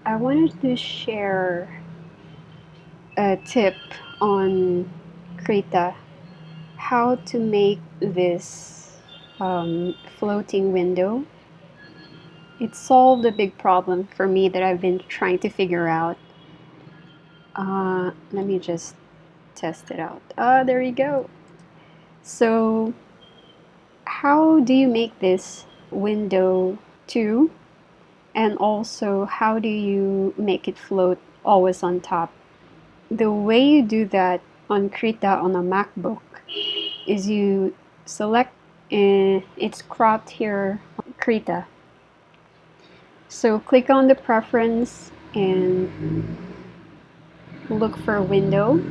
I wanted to share a tip on Krita, how to make this floating window. It solved a big problem for me that I've been trying to figure out. Let me just test it out. There you go. So, how do you make this window too? And also, how do you make it float always on top? The way you do that on Krita on a MacBook is you select, it's cropped here, Krita. So click on the preference and look for window,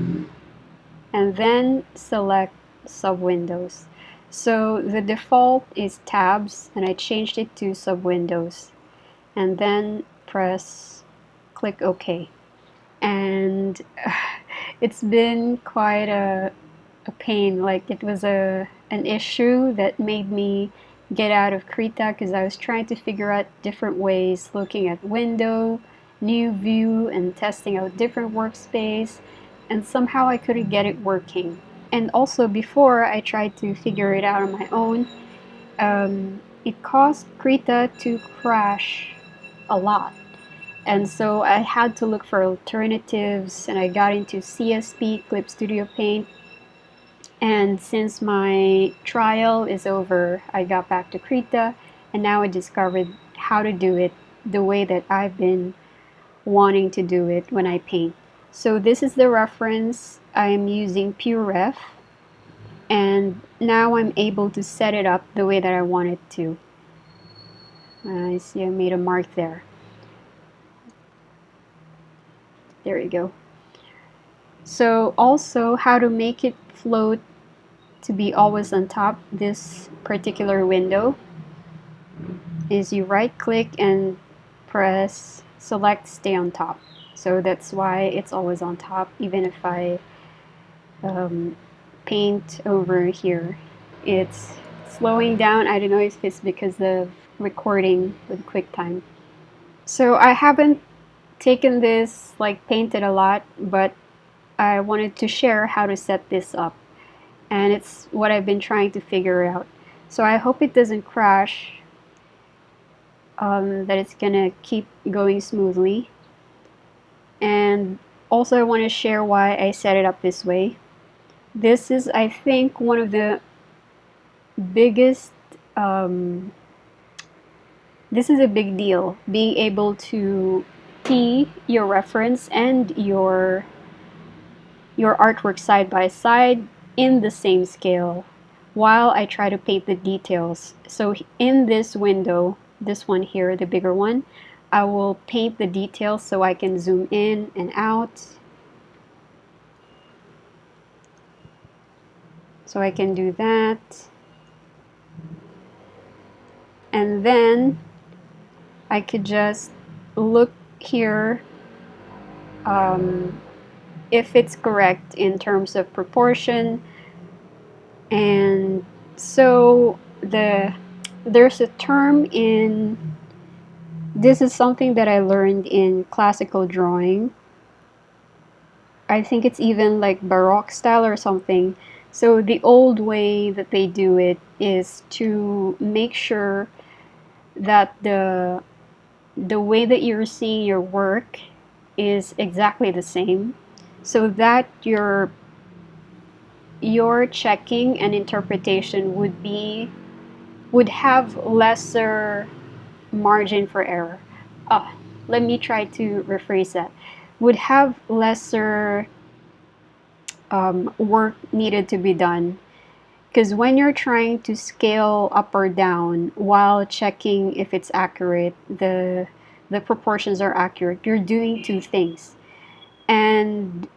and then select Subwindows. So the default is tabs, and I changed it to Subwindows, and then click OK. And it's been quite a pain. Like, it was an issue that made me get out of Krita because I was trying to figure out different ways, looking at window, new view, and testing out different workspace, and somehow I couldn't get it working. And also, before I tried to figure it out on my own, it caused Krita to crash a lot. And so I had to look for alternatives, and I got into CSP, Clip Studio Paint. And since my trial is over, I got back to Krita, and now I discovered how to do it the way that I've been wanting to do it when I paint. So this is the reference. I'm using PureRef, and now I'm able to set it up the way that I want it to. I see I made a mark there. There you go. So also, how to make it float to be always on top this particular window is you right click and press select stay on top. So that's why it's always on top, even if I paint over here. It's slowing down. I don't know if it's because of recording with QuickTime. So I haven't taken this, like, painted a lot, but I wanted to share how to set this up, and it's what I've been trying to figure out. So I hope it doesn't crash, that it's gonna keep going smoothly. And also I want to share why I set it up this way. This is, I think, one of the biggest, this is a big deal, being able to see your reference and your artwork side by side in the same scale while I try to paint the details. So in this window, this one here, the bigger one, I will paint the details so I can zoom in and out. So I can do that. And then I could just look here if it's correct in terms of proportion. And so there's a term in, this is something that I learned in classical drawing. I think it's even like Baroque style or something. So the old way that they do it is to make sure that the way that you're seeing your work is exactly the same, so that your checking and interpretation would have lesser margin for error. Let me try to rephrase that. Would have lesser work needed to be done. Because when you're trying to scale up or down while checking if it's accurate, the proportions are accurate, you're doing two things. And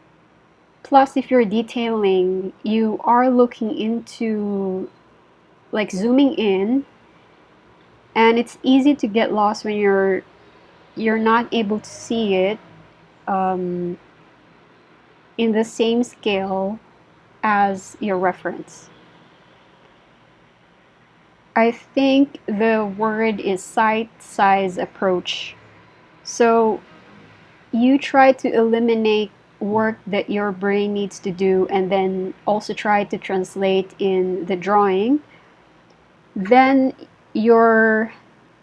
plus, if you're detailing, you are looking into, like, zooming in, and it's easy to get lost when you're not able to see it in the same scale as your reference. I think the word is sight size approach. So you try to eliminate work that your brain needs to do and then also try to translate in the drawing, then your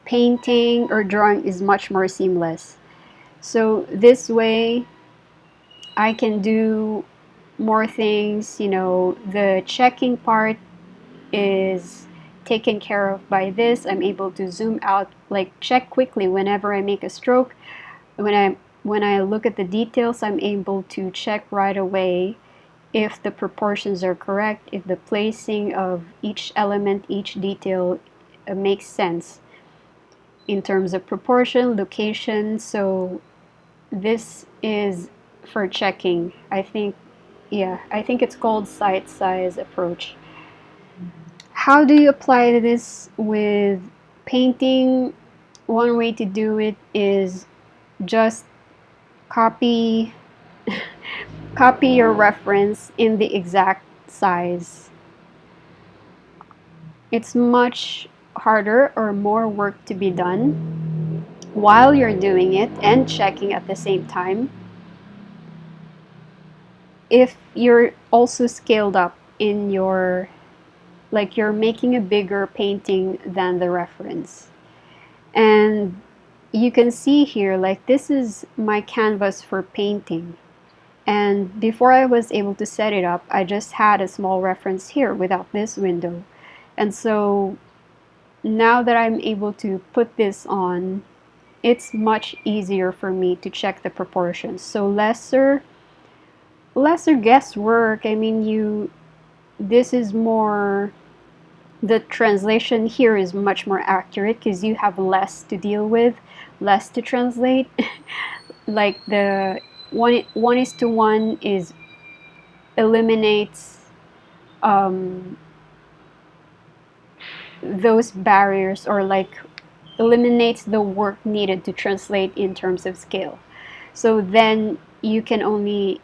painting or drawing is much more seamless. So this way I can do more things. The checking part is taken care of by this. I'm able to zoom out, like check quickly whenever I make a stroke. When I look at the details, I'm able to check right away if the proportions are correct, if the placing of each element, each detail makes sense in terms of proportion, location. So this is for checking. I think it's called site size approach. How do you apply this with painting? One way to do it is just copy copy your reference in the exact size. It's much harder or more work to be done while you're doing it and checking at the same time if you're also scaled up in your, like you're making a bigger painting than the reference. And you can see here, like this is my canvas for painting. And before I was able to set it up, I just had a small reference here without this window. And so now that I'm able to put this on, it's much easier for me to check the proportions. So lesser guesswork. I mean, this is more, the translation here is much more accurate because you have less to deal with, less to translate. Like the 1:1 is eliminates those barriers, or like eliminates the work needed to translate in terms of scale. So then you don't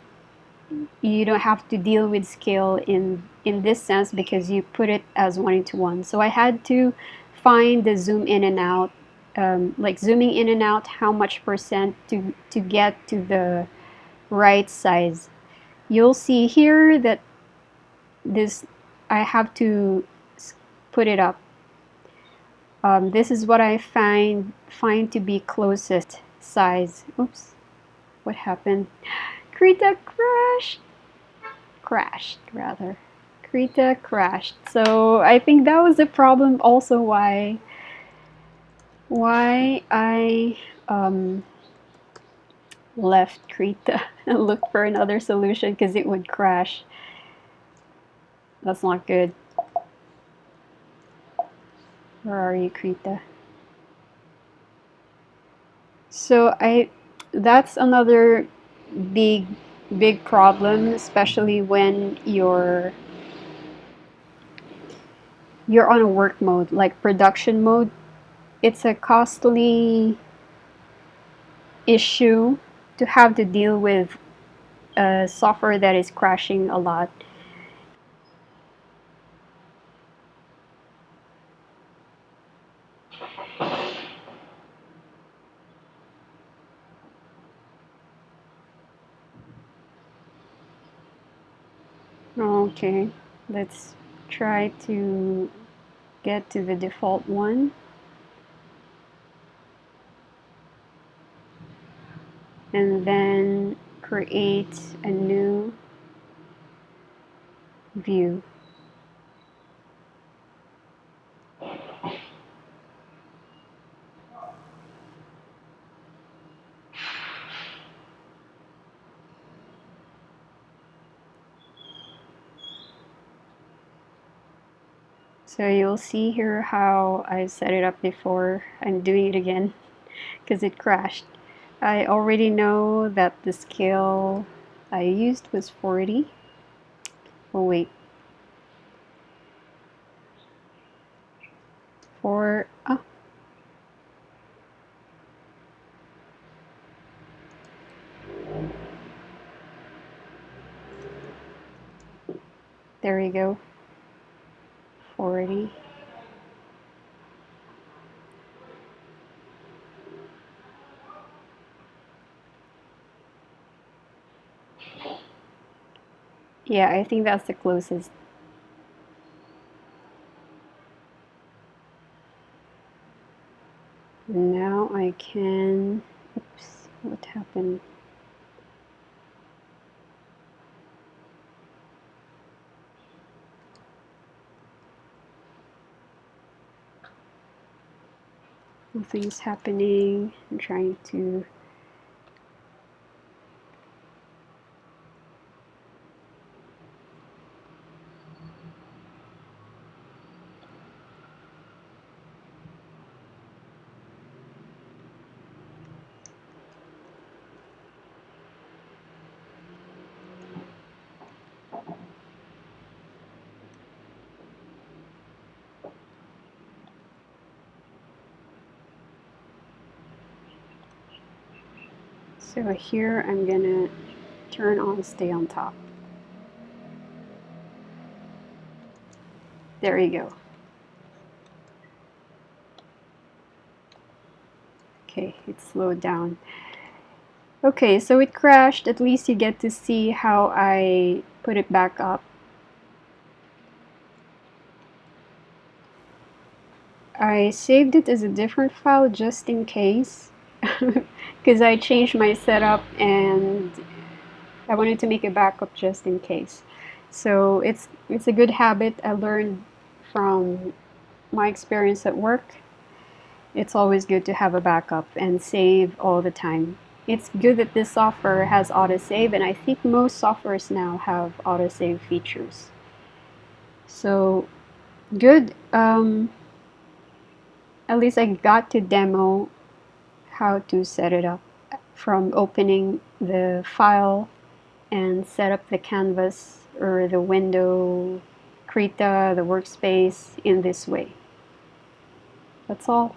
have to deal with scale in this sense because you put it as 1:1. So I had to find the zoom in and out, like zooming in and out how much percent to get to the right size. You'll see here that this, I have to put it up. This is what I find to be closest size. Oops, what happened? Krita crashed rather. Krita crashed. So I think that was the problem also why I left Krita and looked for another solution, because it would crash. That's not good. Where are you, Krita? So that's another big problem, especially when you're on a work mode, like production mode. It's a costly issue to have to deal with a software that is crashing a lot. Okay, let's try to get to the default one. And then create a new view. So you'll see here how I set it up before. I'm doing it again because it crashed. I already know that the scale I used was 40. Oh wait. There you go. 40. Yeah, I think that's the closest. Now I can, oops, what happened? Nothing's happening. I'm trying to, so here I'm gonna turn on stay on top. There you go. Okay, it slowed down. Okay, so it crashed. At least you get to see how I put it back up. I saved it as a different file just in case, because I changed my setup and I wanted to make a backup just in case. So it's a good habit I learned from my experience at work. It's always good to have a backup and save all the time. It's good that this software has autosave, and I think most softwares now have autosave features. So good. At least I got to demo how to set it up from opening the file and set up the canvas or the window, Krita, the workspace in this way. That's all.